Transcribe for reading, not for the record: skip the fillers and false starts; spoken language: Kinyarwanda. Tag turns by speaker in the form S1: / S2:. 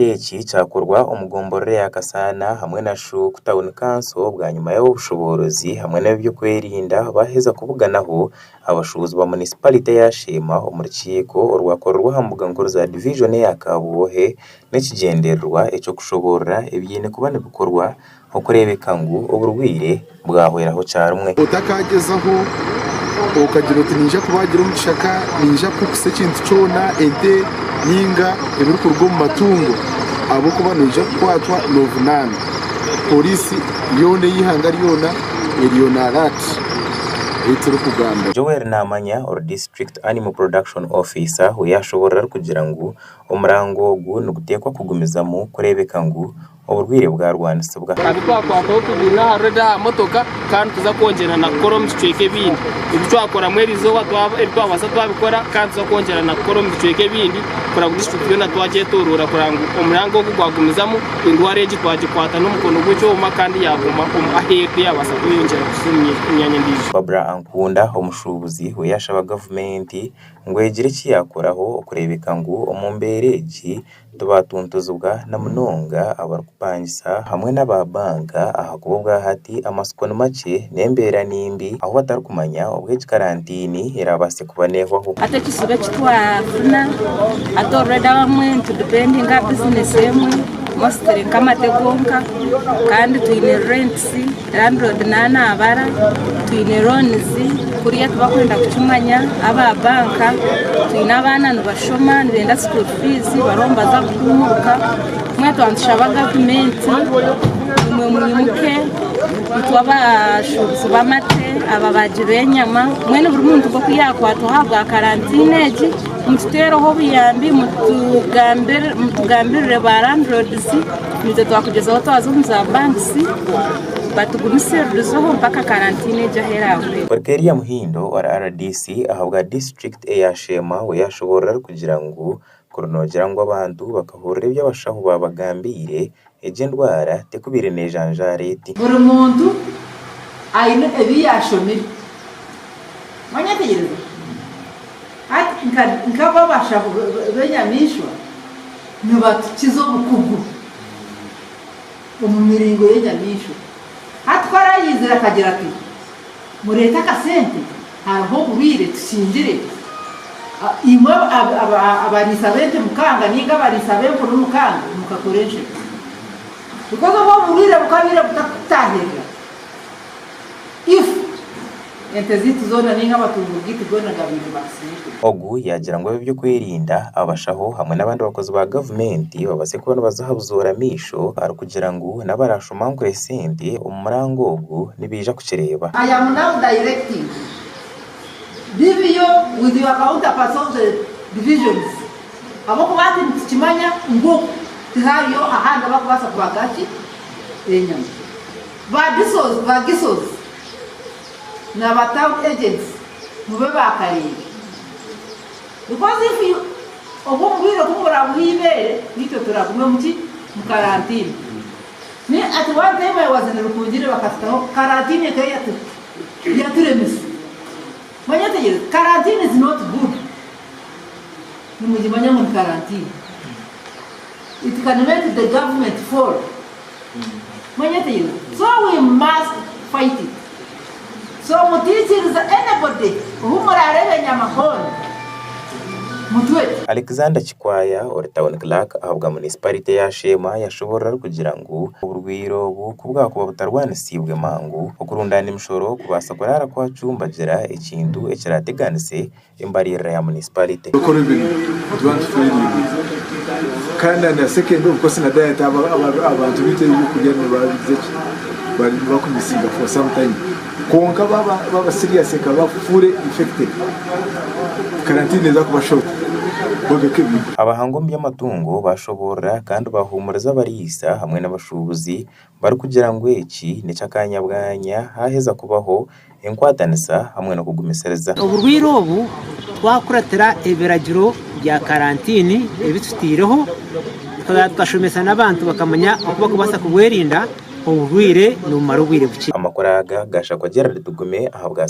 S1: Iki cyakorwa umugomborere yakasana hamwe na shu kutawuni kanso bwa nyuma y'ubushobozi hamwe n'ibyo kwirinda baheza kuvuganaho abashobozi ba municipality ya Sheema umurikiko urwakora rwahambuga ngoro za division ya Kabuhe n'ikigenderwa eco kushobora ibyine kubane bikorwa nko kurebeka ngo uburwire bwahweraho cyarumwe
S2: utakagezaho ukagira uti ninja kubagira umushaka ninja kukuse kintu cyona ente ninga ibiruko rwo mu matungo abo kuba ninja kwatwa lovunana polisi yone yihanga ryona eliyona rat ituru kugamba
S1: Joel Namanya or district animal production officer uyashobora kugira ngo umurango gu nugutekwa kugumiza mu kurebeka ngo uburwire bwa Rwanda bwa
S3: kandi twakwataho tubina reda motoka kandi tuza kongera na korom tweke bindi ibitwakora mwerizo twabasa twabikora kandi tuza kongera na korom tweke bindi kora district yona twaje torura kurango umurango wo kugwagumizamo indware y'igitwagikwata n'umukono gw'cyoma kandi yaguma ahete yabasa kuyongera gusumye imyanya ndije
S1: Babra Ankunda umushubuzi uyashaba government ngo yegire kiyakoraho kurebeka ngo umumbereji tubatuntuzubwa na munonga abarukupangisa hamwe n'ababanka ahakubwa hati amasukano make nembera nimbi aho batarukumanya ubweje karantini irabase kubanehwaho
S4: atakisuba kitwafuna atoreda bamwe tudepending business yemwe mostly kamategonka kandi tuine rents landlord nana abara tuine loans kuriya tubakwenda kucumanya aba banka tuine abana nubashoma ndenda school fees baromba za kumuka mwe twandishaba government mwe muke twabashubuzi bamate ababajire nyama mwe buri muntu ko kuyakwatwa habwa karantine mutero ho biyambi mutugambirire ba landlords nizo twakugezaho twazumza banks batugumisirizaho mpaka karantine jaherawe
S1: Porkeria Muhindo wa RDC ahabwa district ya Sheema we yashobora kugira ngo kuronogera ngo abantu bakahurira ibyo bashaho babagambire eje ndwara tekubire nejanjareti
S5: buri muntu ayine ebiyashomire manyategereza ati nkaba basha benyamishwa nubatukizo bukugu umumiringo yenyamishwa hatwara yizira kagira ati mureta kasente haraho burire tusindire imwe abarisabente mukanga ninga barisabente ko mukanga mukakoreshe because bo burire bukabira butakutahira if enteziti zona ninga batungugiti gona gabiri basite
S1: ogu yagira ngo byo kwirinda abashaho hamwe n'abandi bakozi ba government babase kubona bazahabuzura misho ari kugira ngo nabarashoma ngo resende umurango ogu nibija kucireba
S5: I am now directing DVO with your counterparts of the divisions abako bati mukimanya ngo tihayo ahanga bakubasa kubagaki enyama bagisos na batau agents mube bakarire because if you obumubiro kumura buhibere nito turagume muki mu karantini ni at one time I was in Rukungire bakafitaho karantini kayatu yaturemisi manyate karantini is not good nimujimanya mu karantini it can make the government fall manyate so we must fight it. So mutitiriza anybody humurarebe nyamakoni mutwe
S1: Alexander Chikwaya or town clerk ahabwa municipality ya Sheema yashobora kugira ngo uburwiro bukubwa kuba butarwanisibwe mangu okurundana imishoro kubasa kurara kwa cumbagera ikintu ekirateganise imbarira ya municipality
S2: kandi na second of course na diet abantu biteye kugenda bari bakumisiga for some time konka baba serious kaba fure infected karantine za kubashota
S1: abahangombi y'amatungo bashobora kandi bahumuriza barisa hamwe n'abashubuzi bari kugira ngo iki nicakanyabwanya haheza kubaho enkwatanisa hamwe no kugumisereza
S6: uburwirobu twakuratira eberagiro bya karantini ebitutireho twashomesa n'abantu bakamanya uko bakubasa kubwerinda uburwire n'umaro bwire buki
S1: amakoraga gashakwa Gerard Tugume ahabwa